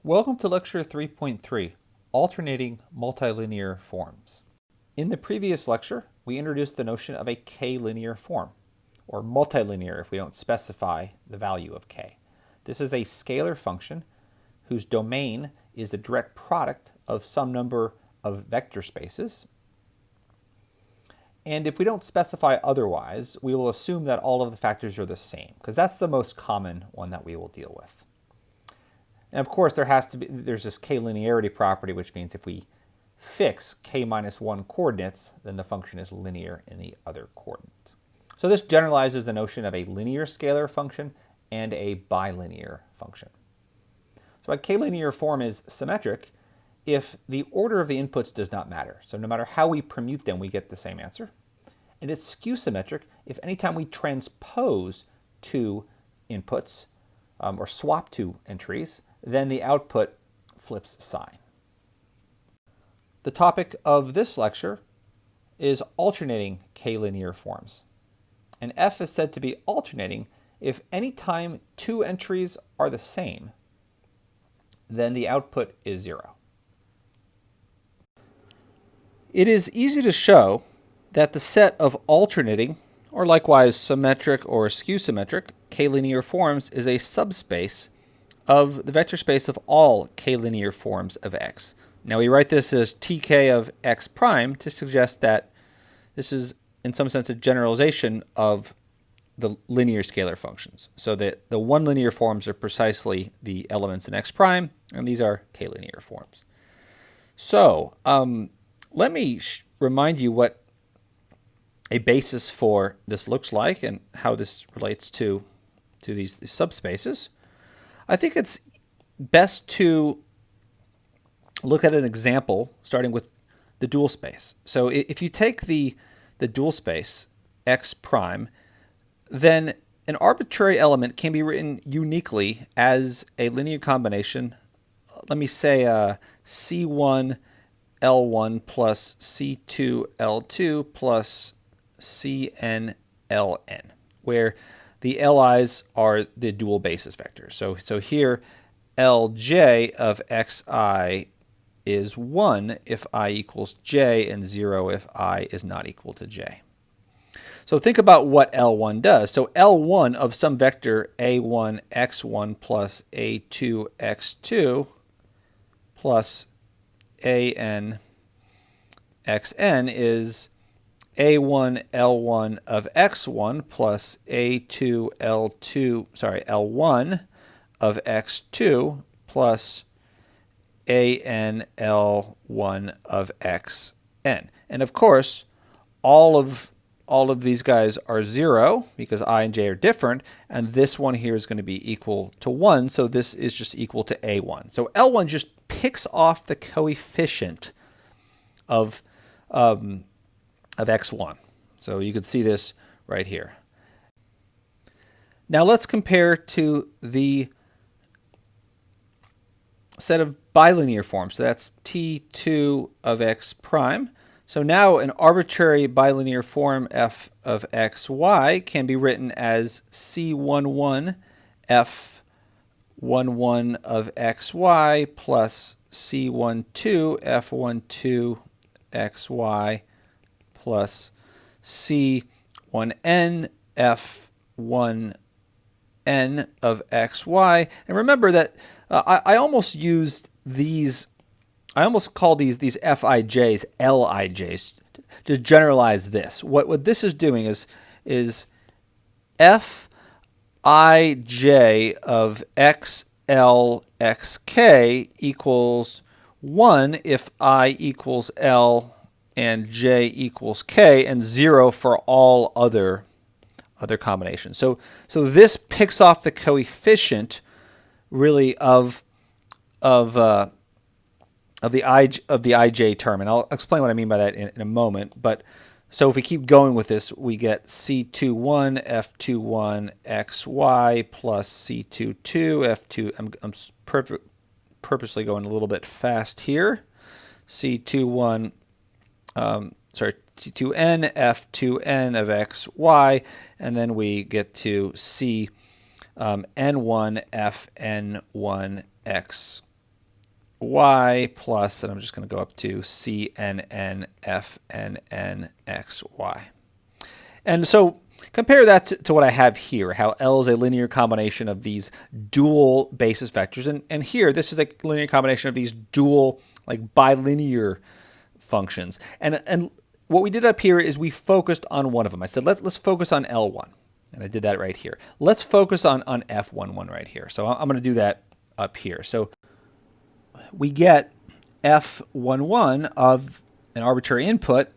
Welcome to Lecture 3.3, Alternating Multilinear Forms. In the previous lecture, we introduced the notion of a k-linear form, or multilinear if we don't specify the value of k. This is a scalar function whose domain is the direct product of some number of vector spaces. And if we don't specify otherwise, we will assume that all of the factors are the same, because that's the most common one that we will deal with. And of course, there's this k-linearity property, which means if we fix k minus 1 coordinates, then the function is linear in the other coordinate. So this generalizes the notion of a linear scalar function and a bilinear function. So a k-linear form is symmetric if the order of the inputs does not matter. So no matter how we permute them, we get the same answer. And it's skew-symmetric if anytime we transpose two inputs or swap two entries, then the output flips sign. The topic of this lecture is alternating k-linear forms. And F is said to be alternating if any time two entries are the same, then the output is 0. It is easy to show that the set of alternating, or likewise symmetric or skew-symmetric, k-linear forms is a subspace of the vector space of all k-linear forms of X. Now we write this as tk of x prime to suggest that this is in some sense a generalization of the linear scalar functions. So that the one linear forms are precisely the elements in x prime, and these are k-linear forms. So let me remind you what a basis for this looks like and how this relates to these subspaces. I think it's best to look at an example starting with the dual space. So if you take the dual space x prime, then an arbitrary element can be written uniquely as a linear combination. Let me say C1 L1 plus C2 L2 plus Cn Ln, where the Li's are the dual basis vectors. So here Lj of xi is 1 if I equals j and 0 if I is not equal to j. So think about what L1 does. So L1 of some vector a1 x1 plus a2 x2 plus an xn is a1 L1 of x1 plus a2 L1 of x2 plus an L1 of xn. And of course, all of these guys are 0 because I and j are different, and this one here is going to be equal to 1, so this is just equal to a1. So L1 just picks off the coefficient of x1. So you can see this right here. Now let's compare to the set of bilinear forms. So that's T2 of x prime. So now an arbitrary bilinear form f of xy can be written as C11 f11 of xy plus C12 f12 xy plus C1n f1n of xy. And remember that I almost used these, I almost call these Fij's Lij's to generalize this. What this is doing is Fij of xl xk equals 1 if I equals L and j equals k, and 0 for all other combinations. So this picks off the coefficient really of the ij term, and I'll explain what I mean by that in a moment. But so if we keep going with this, we get C21 f21 xy plus C22 f2. I'm purposely going a little bit fast here. C2n f2n of xy, and then we get to C n1 fn1 x y plus, and I'm just going to go up to CNN FNN XY. And so compare that to what I have here, how L is a linear combination of these dual basis vectors. And here, this is a linear combination of these dual, like bilinear functions. And what we did up here is we focused on one of them. I said, let's focus on L1. And I did that right here. Let's focus on F11 right here. So I'm going to do that up here. So we get F11 of an arbitrary input,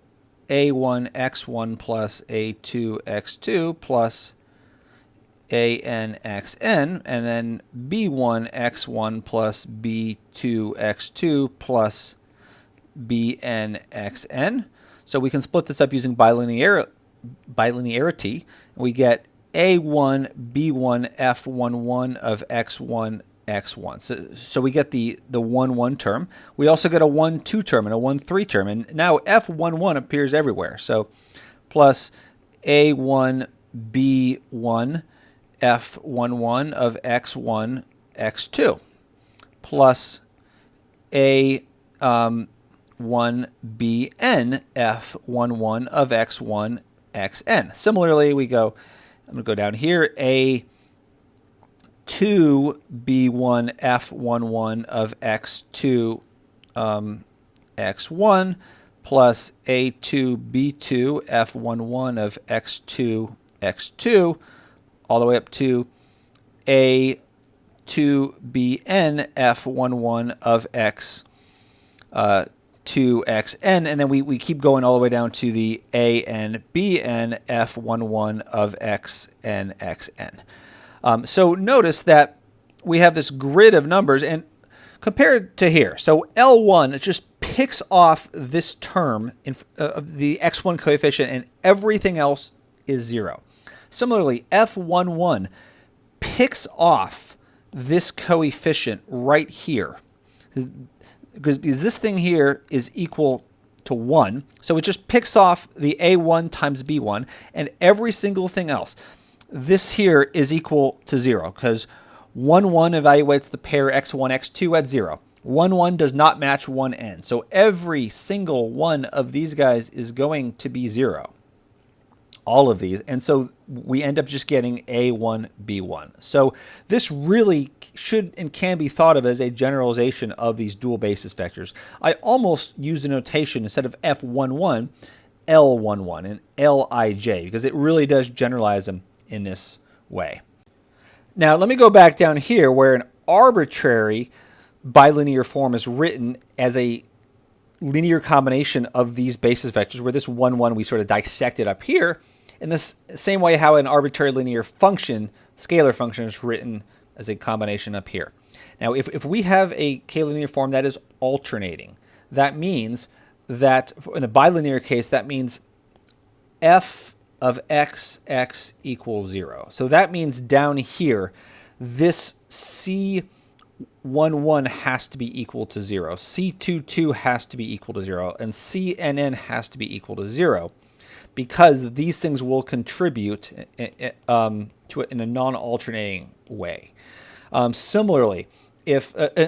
A1x1 plus A2x2 plus ANXN, and then B1x1 plus B2x2 plus BNXN. So we can split this up using bilinearity. We get A1 B1 F11 of X1 X1. So we get the 1-1 term. We also get a 1-2 term and a 1-3 term. And now F11 appears everywhere. So plus A1 B1 F11 of X1 X2 plus A1 BN F11 of X1 XN. Similarly, I'm going to go down here, A2 B1 F11 of X2 X1 plus A2 B2 F11 of X2 X2 all the way up to A2 BN F11 of X 2xn, and then we keep going all the way down to the AN BN F11 of xn xn. So notice that we have this grid of numbers, and compared to here, so L1, it just picks off this term of the x1 coefficient, and everything else is 0. Similarly, F11 picks off this coefficient right here, because this thing here is equal to 1. So it just picks off the A1 times B1 and every single thing else. This here is equal to 0 because 1, 1 evaluates the pair x1, x2 at 0. 1, 1 does not match 1n. So every single one of these guys is going to be 0. All of these. And so we end up just getting A1, B1. So this really should and can be thought of as a generalization of these dual basis vectors. I almost use the notation instead of F11, L11 and Lij, because it really does generalize them in this way. Now let me go back down here where an arbitrary bilinear form is written as a linear combination of these basis vectors, where this 1, 1 we sort of dissected up here, in the same way how an arbitrary linear function, scalar function, is written as a combination up here. Now, if we have a k-linear form that is alternating, that means that, in the bilinear case, that means f of x equals 0. So that means down here, this C11 has to be equal to 0, C22 has to be equal to 0, and CNN has to be equal to 0, because these things will contribute to it in a non-alternating way. Similarly,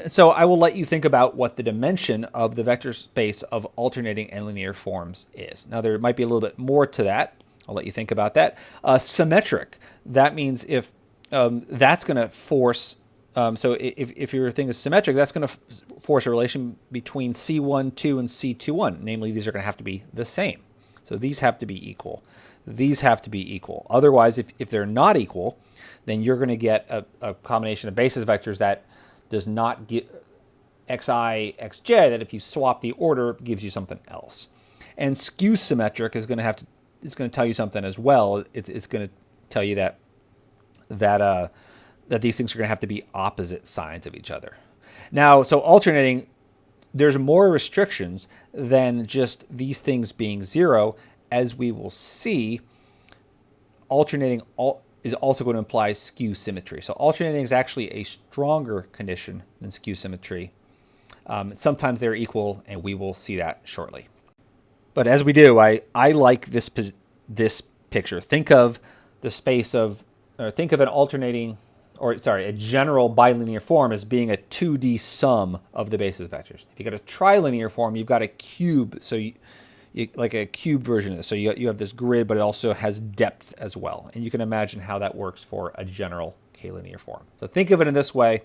so I will let you think about what the dimension of the vector space of alternating and linear forms is. Now, there might be a little bit more to that. I'll let you think about that. Symmetric, that means if that's going to force, so if your thing is symmetric, that's going to force a relation between C12 and C21. Namely, these are going to have to be the same. So these have to be equal. These have to be equal. Otherwise, if they're not equal, then you're going to get a combination of basis vectors that does not give xi, xj, that if you swap the order, gives you something else. And skew-symmetric is going to tell you something as well. It's going to tell you that these things are going to have to be opposite sides of each other. Now, so alternating, there's more restrictions than just these things being 0. As we will see, alternating is also going to imply skew symmetry. So alternating is actually a stronger condition than skew symmetry. Sometimes they're equal, and we will see that shortly. But as we do, I like this picture. Think of the space of, or think of an alternating a general bilinear form as being a 2D sum of the basis vectors. If you got a trilinear form, you've got a cube, so you like a cube version of this. So you have this grid, but it also has depth as well. And you can imagine how that works for a general k-linear form. So think of it in this way,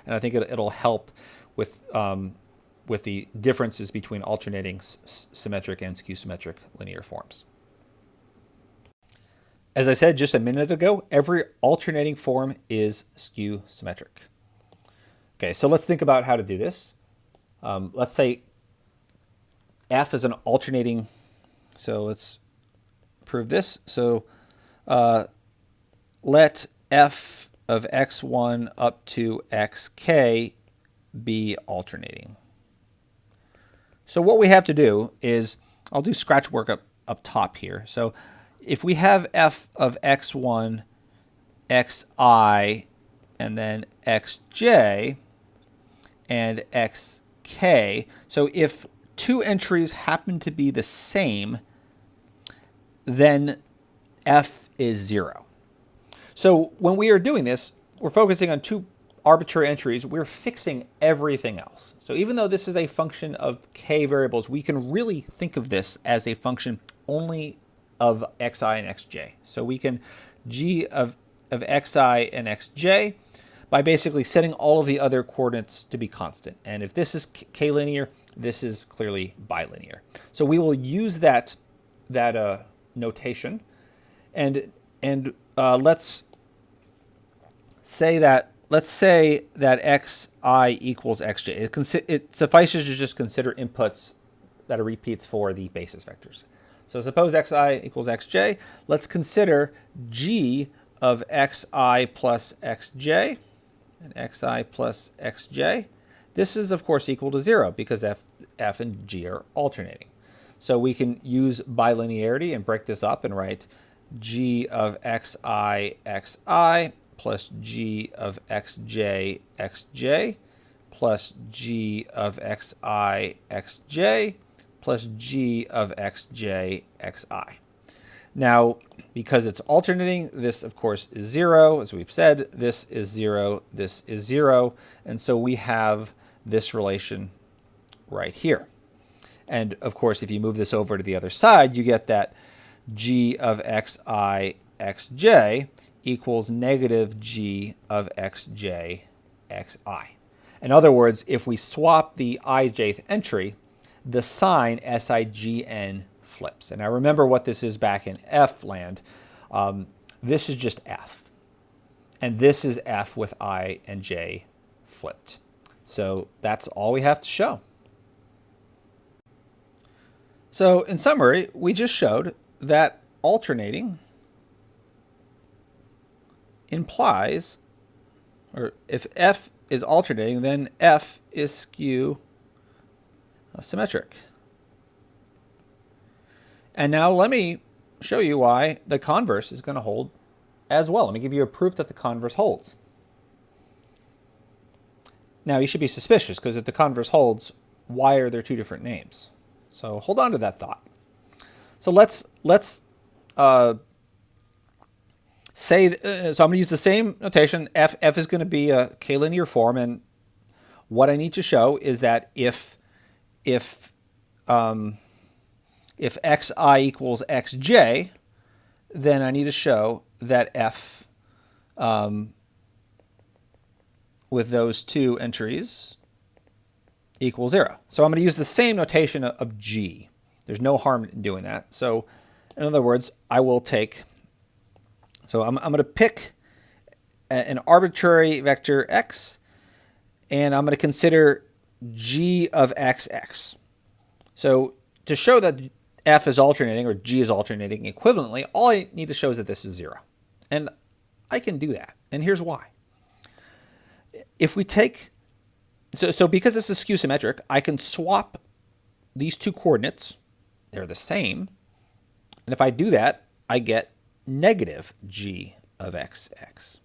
and I think it'll help with the differences between alternating symmetric and skew-symmetric linear forms. As I said just a minute ago, every alternating form is skew-symmetric. Okay, so let's think about how to do this. Let's say f is an alternating, so let's prove this. So let f of x1 up to xk be alternating. So what we have to do is, I'll do scratch work up top here. So if we have f of x1, xi, and then xj, and xk, so if two entries happen to be the same, then f is 0. So when we are doing this, we're focusing on two arbitrary entries. We're fixing everything else. So even though this is a function of k variables, we can really think of this as a function only of xi and xj. So we can g of xi and xj by basically setting all of the other coordinates to be constant. And if this is k-linear, this is clearly bilinear. So we will use that notation, and let's say that xi equals xj. It suffices to just consider inputs that are repeats for the basis vectors. So suppose xi equals xj. Let's consider g of xi plus xj and xi plus xj. This is, of course, equal to 0 because f and g are alternating. So we can use bilinearity and break this up and write g of xi xi plus g of xj xj plus g of xi xj plus g of xj xi. Now, because it's alternating, this, of course, is 0. As we've said, this is 0, this is 0. And so we have this relation right here. And, of course, if you move this over to the other side, you get that g of xi xj equals negative g of xj xi. In other words, if we swap the ijth entry, the sign sign flips. And I remember what this is back in F land. This is just F. And this is F with I and J flipped. So that's all we have to show. So in summary, we just showed that alternating implies, or if F is alternating, then F is skew-symmetric. And now let me show you why the converse is going to hold as well. Let me give you a proof that the converse holds. Now you should be suspicious because if the converse holds, why are there two different names? So hold on to that thought. So let's say, so I'm going to use the same notation. F is going to be a k-linear form, and what I need to show is that if xi equals xj, then I need to show that f with those two entries equals 0. So I'm going to use the same notation of g. There's no harm in doing that. So in other words, I will take, so I'm going to pick an arbitrary vector x, and I'm going to consider g of xx. So to show that f is alternating or g is alternating equivalently, all I need to show is that this is 0. And I can do that. And here's why. If we take, so because this is skew-symmetric, I can swap these two coordinates. They're the same. And if I do that, I get negative g of xx.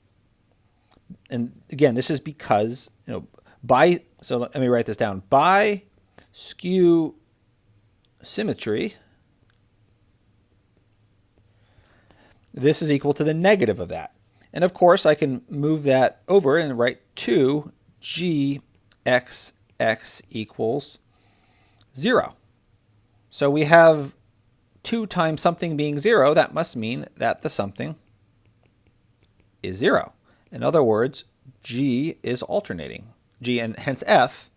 And again, this is because, so let me write this down. By skew symmetry, this is equal to the negative of that. And of course, I can move that over and write 2gxx equals 0. So we have 2 times something being 0. That must mean that the something is 0. In other words, g is alternating. G, and hence f,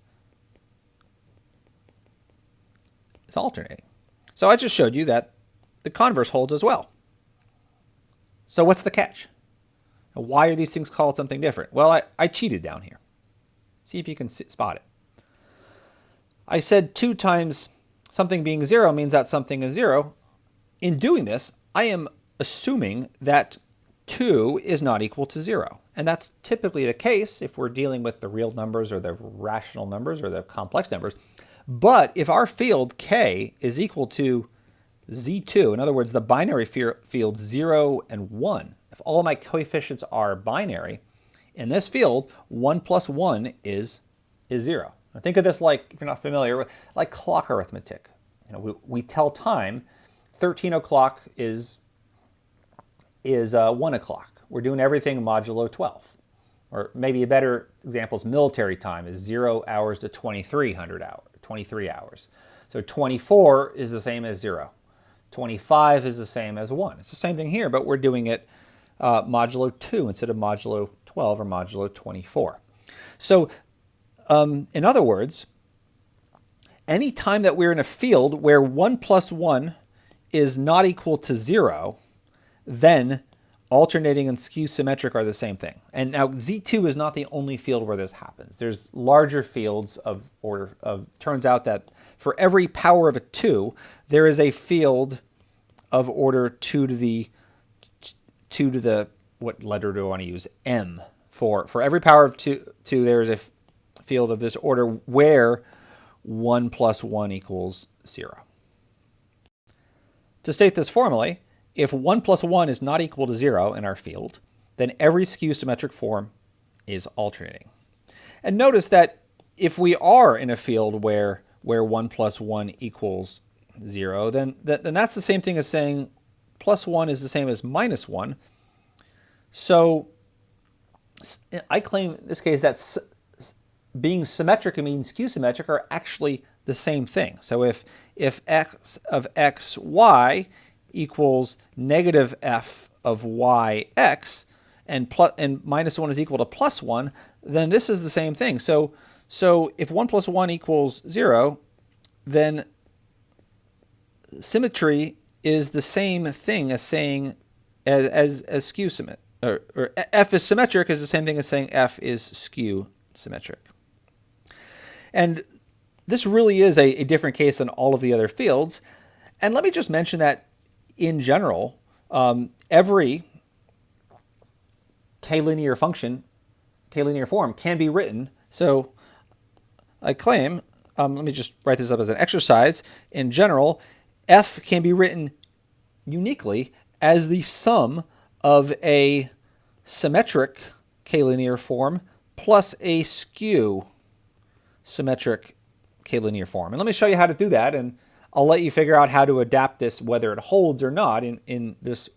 is alternating. So I just showed you that the converse holds as well. So what's the catch? Why are these things called something different? Well, I cheated down here. See if you can spot it. I said 2 times something being 0 means that something is 0. In doing this, I am assuming that 2 is not equal to 0. And that's typically the case if we're dealing with the real numbers or the rational numbers or the complex numbers. But if our field k is equal to z2, in other words, the binary field 0 and 1, if all of my coefficients are binary, in this field, 1 plus 1 is 0. Now think of this like, if you're not familiar with, like clock arithmetic. We tell time. 13 o'clock is 1 o'clock. We're doing everything modulo 12. Or maybe a better example is military time is 0 hours to 23 hours. So 24 is the same as 0. 25 is the same as 1. It's the same thing here, but we're doing it modulo 2 instead of modulo 12 or modulo 24. So in other words, any time that we're in a field where 1 plus 1 is not equal to 0, then alternating and skew-symmetric are the same thing. And now Z2 is not the only field where this happens. There's larger fields turns out that for every power of a 2, there is a field of order 2 to the, what letter do I want to use? M. For every power of 2, there is a field of this order where 1 plus 1 equals 0. To state this formally, if 1 plus 1 is not equal to 0 in our field, then every skew-symmetric form is alternating. And notice that if we are in a field where 1 plus 1 equals 0, then that's the same thing as saying plus 1 is the same as minus 1. So I claim in this case that being symmetric and being skew-symmetric are actually the same thing. So if x of xy equals negative f of yx and minus 1 is equal to plus 1, then this is the same thing. So if 1 plus 1 equals 0, then symmetry is the same thing as saying as skew-symmetric, or f is symmetric is the same thing as saying f is skew-symmetric. And this really is a different case than all of the other fields. And let me just mention that in general, every k-linear function, k-linear form can be written. So I claim, let me just write this up as an exercise. In general, f can be written uniquely as the sum of a symmetric k-linear form plus a skew-symmetric k-linear form. And let me show you how to do that, and I'll let you figure out how to adapt this, whether it holds or not, in this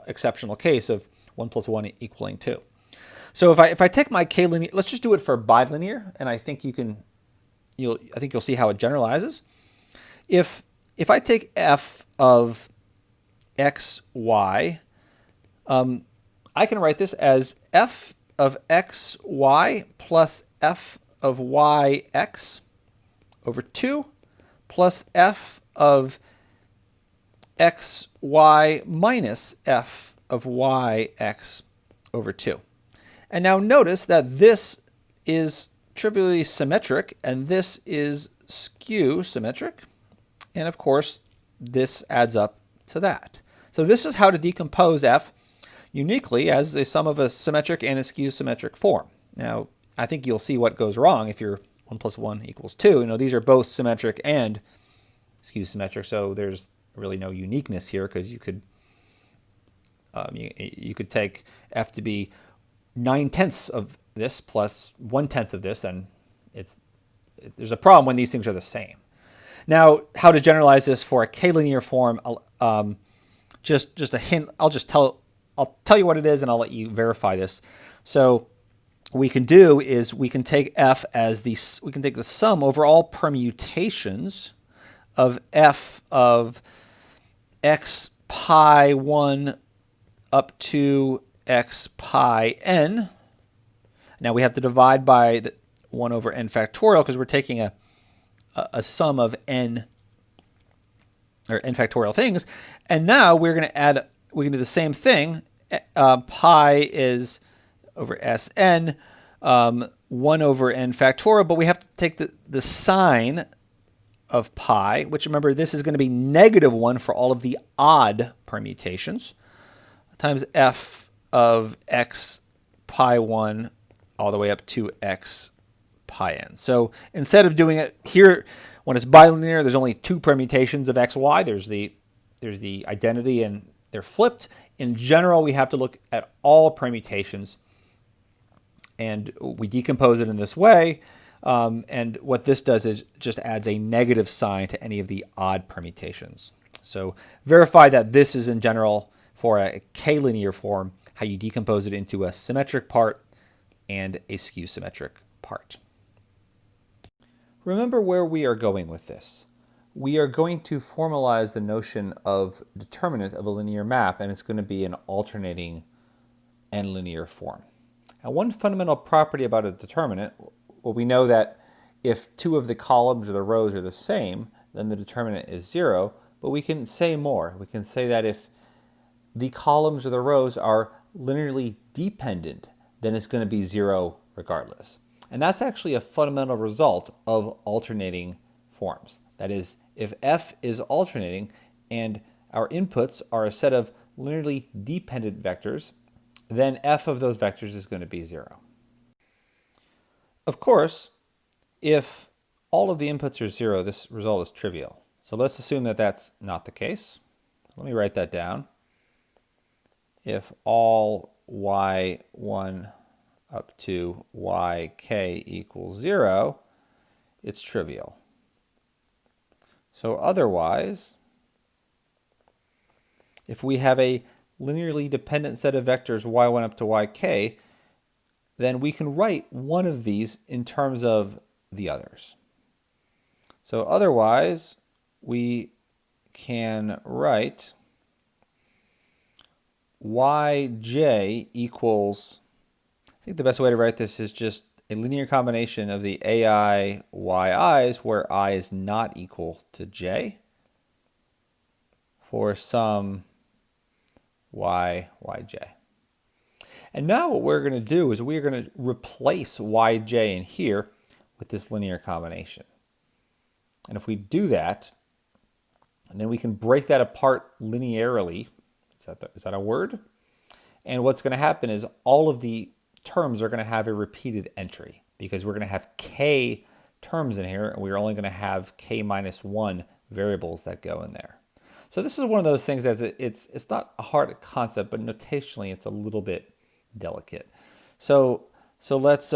exceptional case of 1 plus 1 equaling 2. So if I take my k-linear, let's just do it for bilinear, and I think you'll see how it generalizes. If I take f of xy, I can write this as f of xy plus f of yx over 2 plus f of xy minus f of yx over 2. And now notice that this is trivially symmetric and this is skew-symmetric. And of course, this adds up to that. So this is how to decompose f uniquely as a sum of a symmetric and a skew-symmetric form. Now, I think you'll see what goes wrong if you're 1 plus 1 equals 2. These are both symmetric and skew-symmetric, so there's really no uniqueness here, because you could take f to be 9/10 of this plus 1/10 of this, and there's a problem when these things are the same. Now, how to generalize this for a k-linear form? Just a hint. I'll I'll tell you what it is, and I'll let you verify this. So what we can do is we can take f as we can take the sum over all permutations of f of x pi 1 up to x pi n. Now we have to divide by the 1 over n factorial because we're taking a sum of n or n factorial things. And now we're going to add, we can do the same thing. Pi is over Sn, 1 over n factorial, but we have to take the sign of pi, which remember this is going to be -1 for all of the odd permutations, times f of x pi 1 all the way up to x pi n. So instead of doing it here, when it's bilinear, there's only 2 permutations of x, y. There's the identity and they're flipped. In general, we have to look at all permutations and we decompose it in this way. And what this does is just adds a negative sign to any of the odd permutations. So verify that this is in general for a k-linear form, how you decompose it into a symmetric part and a skew-symmetric part. Remember where we are going with this. We are going to formalize the notion of determinant of a linear map, and it's going to be an alternating n-linear form. Now, one fundamental property about a determinant, well, we know that if 2 of the columns or the rows are the same, then the determinant is 0, but we can say more. We can say that if the columns or the rows are linearly dependent, then it's going to be 0 regardless. And that's actually a fundamental result of alternating forms. That is, if f is alternating and our inputs are a set of linearly dependent vectors, then f of those vectors is going to be 0. Of course, if all of the inputs are 0, this result is trivial. So let's assume that that's not the case. Let me write that down. If all y1 up to yk equals 0, it's trivial. So otherwise, if we have a linearly dependent set of vectors y1 up to yk, then we can write one of these in terms of the others. So otherwise, we can write yj equals, I think the best way to write this is just a linear combination of the ai yi's where I is not equal to j for some yj. And now what we're going to do is we're going to replace yj in here with this linear combination. And if we do that, and then we can break that apart linearly, is that a word? And what's going to happen is all of the terms are going to have a repeated entry because we're going to have k terms in here and we're only going to have k minus 1 variables that go in there. So this is one of those things that it's not a hard concept, but notationally it's a little bit delicate. So let's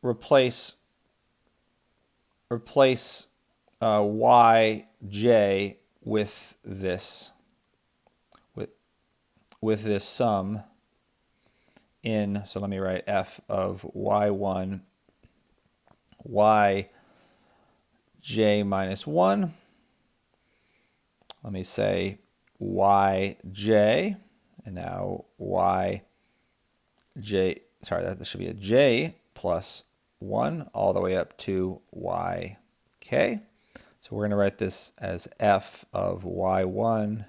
replace yj with this sum in, so let me write f of y1 yj minus 1. Let me say yj, and now yj, sorry, that should be a j plus 1 all the way up to yk. So we're going to write this as f of y1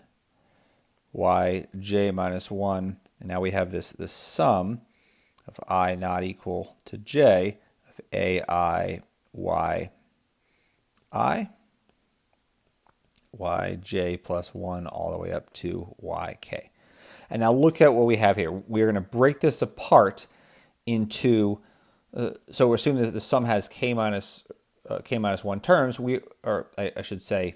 yj minus 1. And now we have this sum of I not equal to j of ai yj plus 1 all the way up to yk. And now look at what we have here. We're going to break this apart into, so we're assuming that the sum has k minus 1 terms. I should say,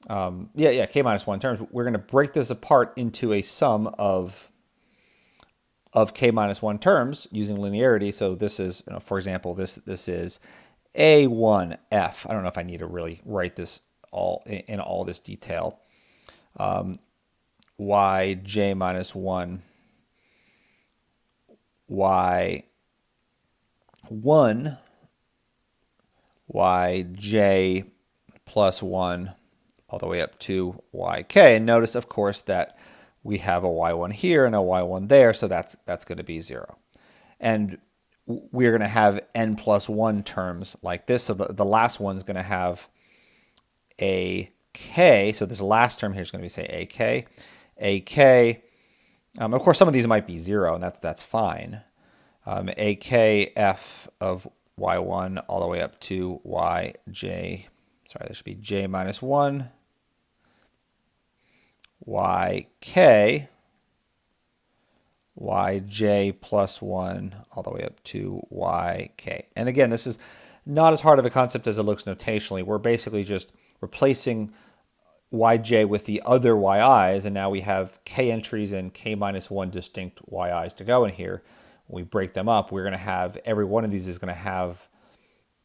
k minus 1 terms. We're going to break this apart into a sum of k minus 1 terms using linearity. So this is, for example, this is a1f. I don't know if I need to really write this all in all this detail. yj minus 1, y1, yj plus 1, all the way up to yk. And notice, of course, that we have a y1 here and a y1 there, so that's going to be 0. And we're going to have n plus 1 terms like this. So the last one's going to have a k. So this last term here is going to be, say, ak. Of course, some of these might be 0, and that's fine. Ak f of y1 all the way up to yj. Sorry, there should be j minus 1. Yk, yj plus 1 all the way up to yk. And again, this is not as hard of a concept as it looks notationally. We're basically just replacing yj with the other yi's, and now we have k entries and k minus 1 distinct yi's to go in here. When we break them up, we're going to have, every one of these is going to have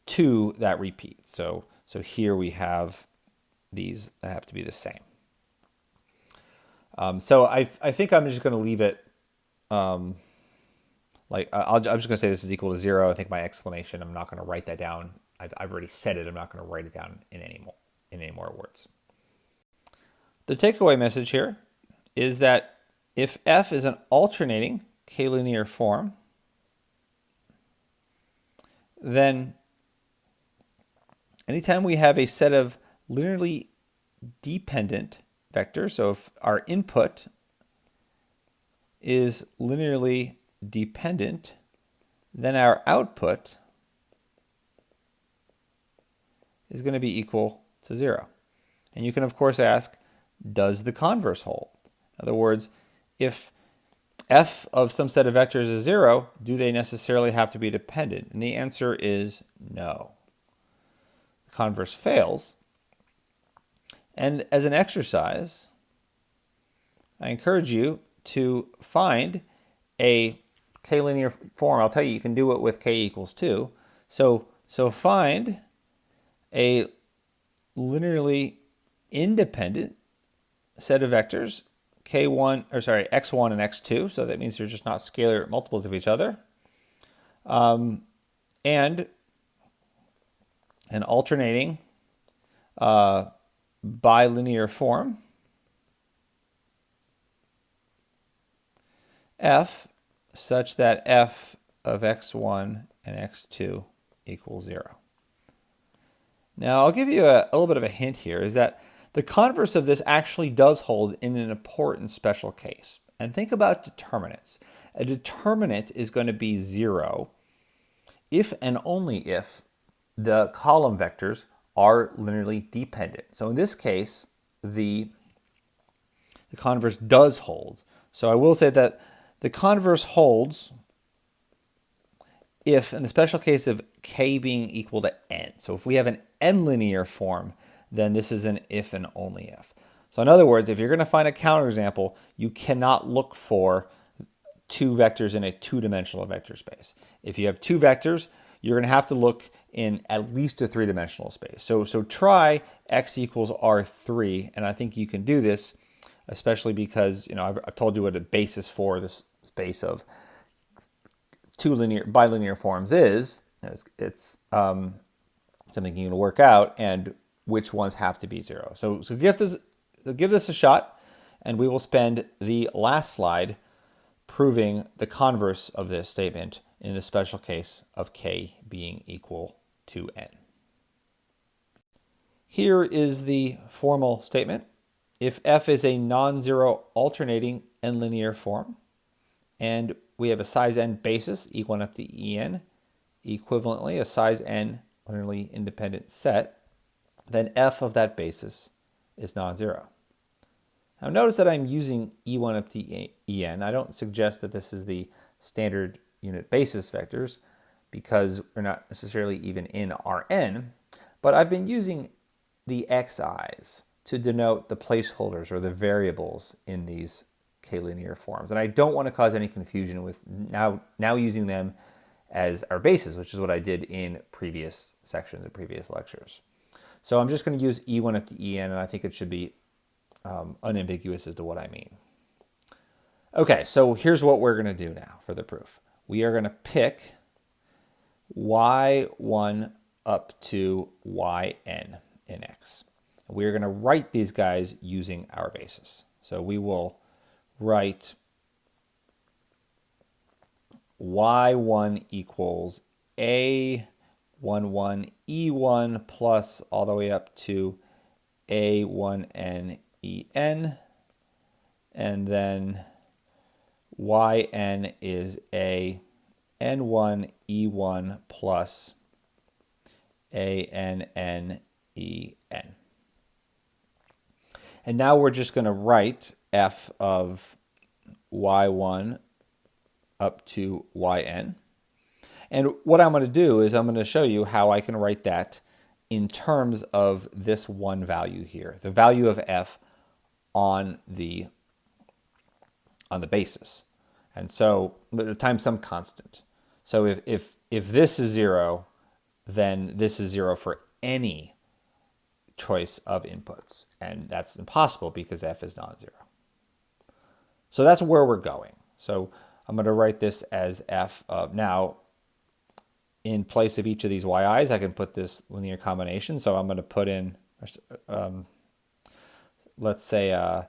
2 that repeat. So here we have these that have to be the same. So I think I'm just going to leave it I'm just going to say this is equal to 0. I think my explanation, I'm not going to write that down. I've already said it. I'm not going to write it down in any more words. The takeaway message here is that if f is an alternating k-linear form, then anytime we have a set of linearly dependent vectors, so if our input is linearly dependent, then our output is going to be equal to 0. And you can, of course, ask, does the converse hold? In other words, if f of some set of vectors is 0, do they necessarily have to be dependent? And the answer is no. The converse fails. And as an exercise, I encourage you to find a k-linear form. I'll tell you, you can do it with k equals 2. So find a linearly independent set of vectors, x1 and x2. So that means they're just not scalar multiples of each other. And an alternating bilinear form, f such that f of x1 and x2 equals 0. Now, I'll give you a little bit of a hint here, is that the converse of this actually does hold in an important special case. And think about determinants. A determinant is going to be 0 if and only if the column vectors are linearly dependent. So in this case, the converse does hold. So I will say that the converse holds if, in the special case of k being equal to n. So if we have an n-linear form, then this is an if and only if. So in other words, if you're going to find a counterexample, you cannot look for 2 vectors in a 2-dimensional vector space. If you have 2 vectors, you're going to have to look in at least a 3-dimensional space. So try x equals R3, and I think you can do this, especially because I've told you what a basis for this space of 2 bilinear forms is. It's something you can work out, and which ones have to be 0. So give this a shot, and we will spend the last slide proving the converse of this statement in the special case of k being equal to n. Here is the formal statement. If f is a non-zero alternating n-linear form, and we have a size n basis, e1 up to en, equivalently a size n linearly independent set, then f of that basis is non-zero. Now notice that I'm using e1 up to en. I don't suggest that this is the standard unit basis vectors because we're not necessarily even in Rn, but I've been using the xi's to denote the placeholders or the variables in these k-linear forms. And I don't want to cause any confusion with now using them as our basis, which is what I did in previous sections and previous lectures. So I'm just going to use e1 up to en, and I think it should be unambiguous as to what I mean. Okay, so here's what we're going to do now for the proof. We are going to pick y1 up to yn in x. We're going to write these guys using our basis. So we will write y1 equals a11 e1 plus all the way up to a1n en, and then yn is a n1 e1 plus a n n e n. And now we're just going to write f of y1 up to yn. And what I'm going to do is I'm going to show you how I can write that in terms of this one value here, the value of f on the basis. And so times some constant. So if this is 0, then this is 0 for any choice of inputs. And that's impossible because f is non-zero. So that's where we're going. So I'm going to write this as f of, now in place of each of these yi's, I can put this linear combination. So I'm going to put in, let's say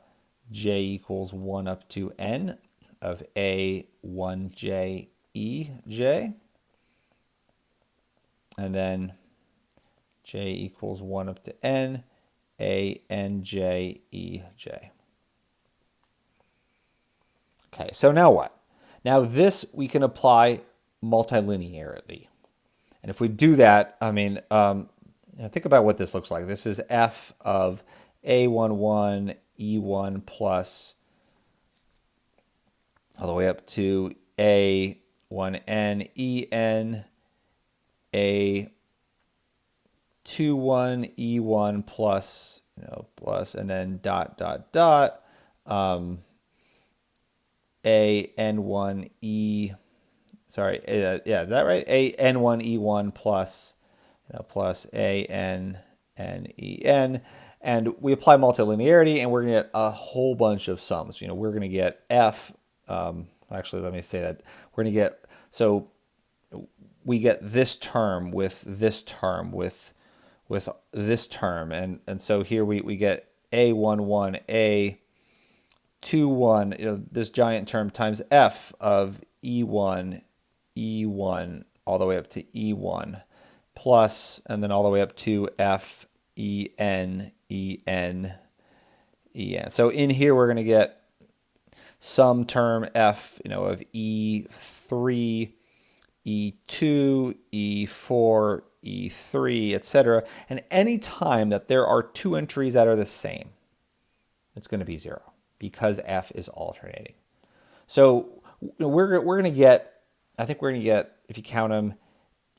j equals 1 up to n of a1j ej. And then j equals 1 up to n a n j e j. Okay, so now what? Now this we can apply multilinearity. And if we do that, I mean, think about what this looks like. This is f of a11 e1 plus all the way up to a1n en a21 e1 plus, plus, and then dot, dot, dot, a n1 e, sorry, yeah, is that right? A n1 e1 plus, plus a n n e n. And we apply multilinearity, and we're going to get a whole bunch of sums. We're going to get f, actually, let me say that. We're going to get, so we get this term with this term with this term. And so here we get a11, a21, this giant term times f of e1, e1, all the way up to e1, plus, and then all the way up to f, en, en, en. So in here we're going to get some term f, of e3, e2, e4, e3, etc. And any time that there are two entries that are the same, it's going to be 0 because f is alternating. So we're going to get, I think we're going to get, if you count them,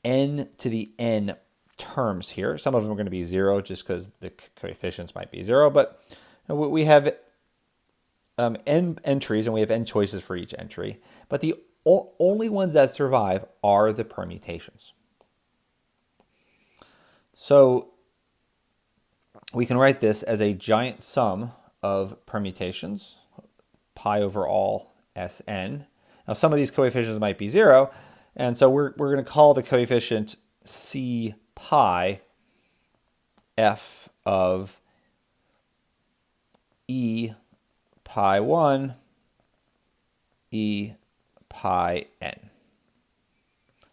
n to the n terms here. Some of them are going to be 0 just because the coefficients might be 0, but we have n entries and we have n choices for each entry, but the only ones that survive are the permutations. So we can write this as a giant sum of permutations, pi over all Sn. Now some of these coefficients might be 0, and so we're going to call the coefficient c pi f of e pi 1 e pi n.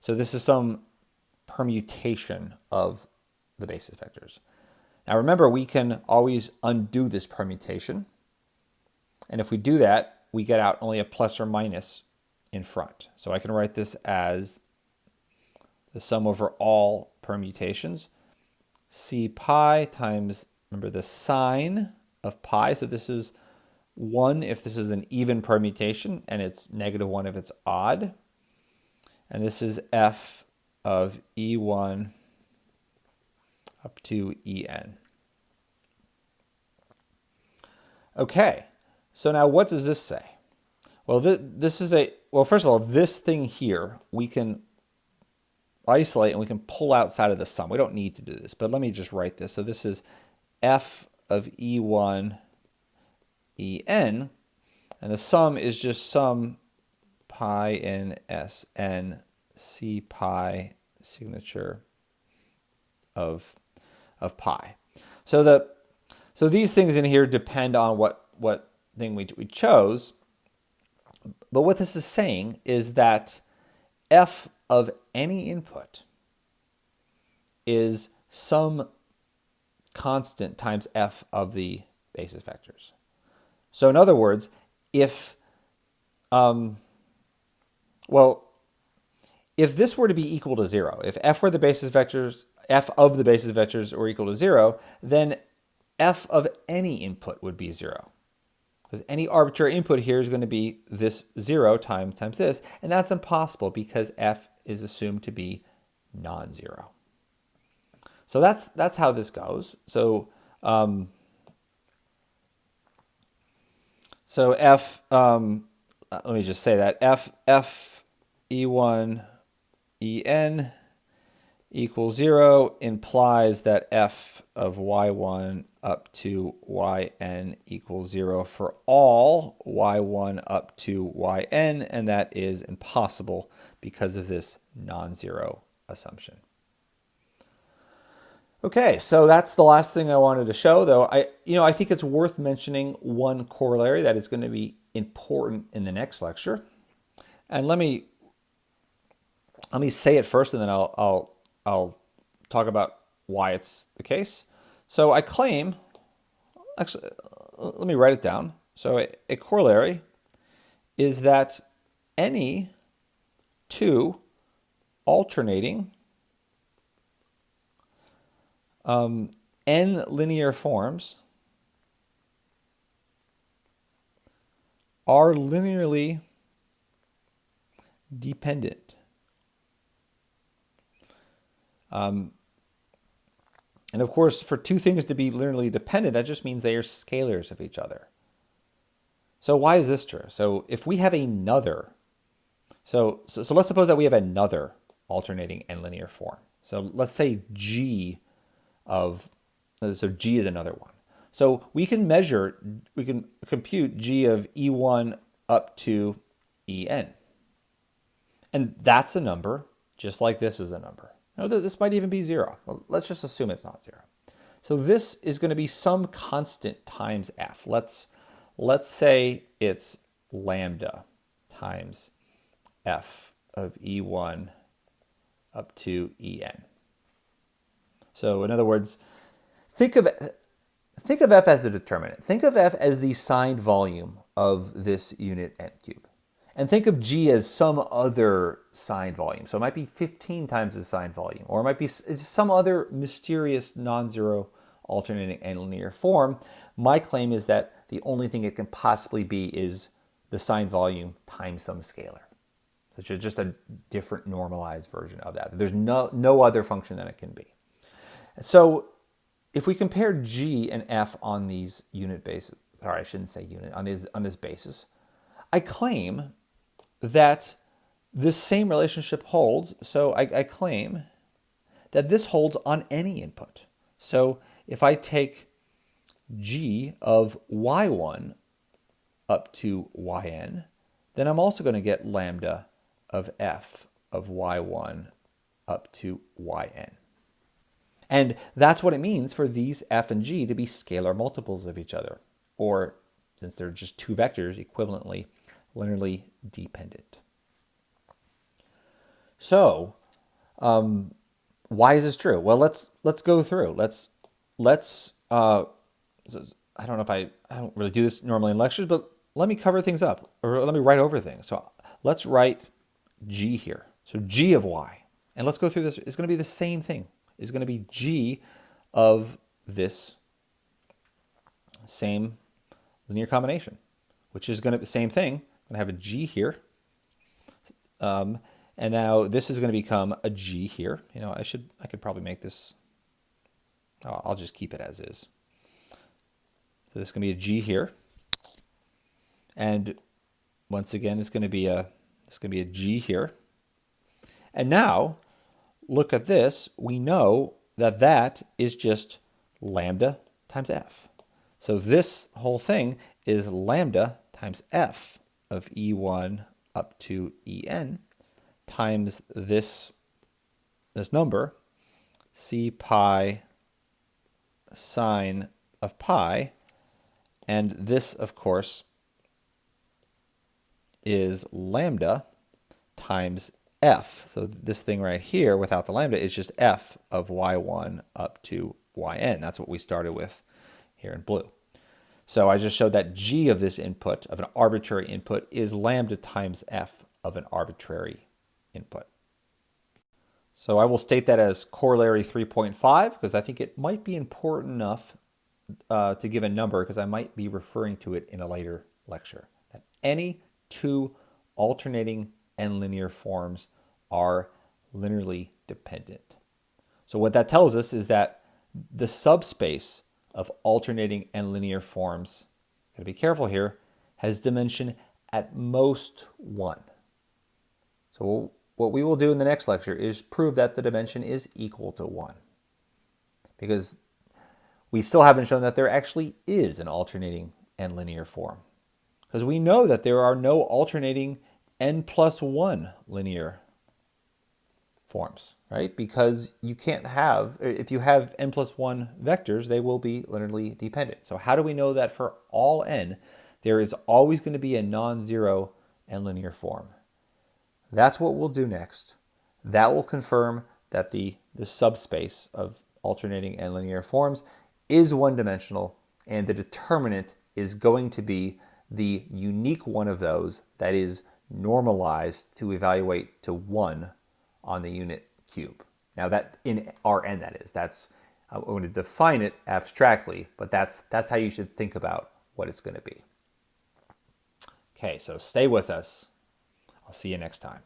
So this is some permutation of the basis vectors. Now remember, we can always undo this permutation. And if we do that, we get out only a plus or minus in front. So I can write this as the sum over all permutations. C pi times, remember, the sine of pi. So this is 1 if this is an even permutation, and it's -1 if it's odd. And this is f of e1 up to en. Okay, so now what does this say? Well, this is well, first of all, this thing here, we can isolate and we can pull outside of the sum. We don't need to do this, but let me just write this. So this is f of e1 en, And the sum is just sum pi in Sn C pi signature of pi. So these things in here depend on what thing we chose. But what this is saying is that f of any input is some constant times f of the basis vectors. So in other words, if if this were to be equal to 0, if f were the basis vectors, f of the basis vectors were equal to 0, then f of any input would be 0. Because any arbitrary input here is going to be this 0 times this, and that's impossible because f is assumed to be non-zero. So that's how this goes. So f, let me just say that f e1 en equals 0 implies that f of y1 up to yn equals 0 for all y1 up to yn, and that is impossible because of this non-zero assumption. Okay, so that's the last thing I wanted to show, though I think it's worth mentioning one corollary that is going to be important in the next lecture. And let me say it first, and then I'll talk about why it's the case. So I claim, actually, let me write it down. So a corollary is that any two alternating n linear forms are linearly dependent. And of course, for two things to be linearly dependent, that just means they are scalars of each other. So why is this true? So if we have another, so let's suppose that we have another alternating n linear form. So let's say G of, so G is another one. So we can compute G of E1 up to En. And that's a number, just like this is a number. Now, this might even be 0. Well, let's just assume it's not 0. So this is going to be some constant times f. Let's say it's lambda times f of E1 up to En. So in other words, think of f as a determinant. Think of f as the signed volume of this unit n cubed. And think of G as some other signed volume. So it might be 15 times the signed volume, or it might be some other mysterious non-zero alternating n linear form. My claim is that the only thing it can possibly be is the signed volume times some scalar. Which is just a different normalized version of that. There's no other function that it can be. So if we compare G and F on these unit bases, or I shouldn't say unit, on this basis, I claim that this same relationship holds. So I claim that this holds on any input. So if I take G of y1 up to yn, then I'm also going to get lambda of f of y1 up to yn. And that's what it means for these f and g to be scalar multiples of each other, or since they're just two vectors, equivalently linearly dependent. So, why is this true? Well, let's go through. I don't know if I don't really do this normally in lectures, but let me cover things up, or let me write over things. So let's write g here. So g of y, and let's go through this. It's going to be the same thing. It's going to be g of this same linear combination, which is going to be the same thing. I'm going to have a g here. And now this is going to become a g here. You know, I could probably make this. Oh, I'll just keep it as is. So this is going to be a g here. And once again, it's going to be a g here. And now, look at this. We know that that is just lambda times f. So this whole thing is lambda times f of e1 up to en times this number, c pi sine of pi, and this, of course, is lambda times f. So this thing right here without the lambda is just f of y1 up to yn. That's what we started with here in blue. So I just showed that g of this input, of an arbitrary input, is lambda times f of an arbitrary input. So I will state that as corollary 3.5 because I think it might be important enough to give a number because I might be referring to it in a later lecture. That any two alternating and linear forms are linearly dependent. So what that tells us is that the subspace of alternating and linear forms, gotta be careful here, has dimension at most 1. So what we will do in the next lecture is prove that the dimension is equal to 1. Because we still haven't shown that there actually is an alternating and linear form. Because we know that there are no alternating n+1 linear forms, right? Because you can't have, if you have n+1 vectors, they will be linearly dependent. So how do we know that for all n, there is always going to be a non-zero and linear form? That's what we'll do next. That will confirm that the subspace of alternating and linear forms is one-dimensional, and the determinant is going to be the unique one of those that is normalized to evaluate to 1 on the unit cube. Now that in Rn that is. That's I'm going to define it abstractly, but that's how you should think about what it's going to be. Okay, so stay with us. I'll see you next time.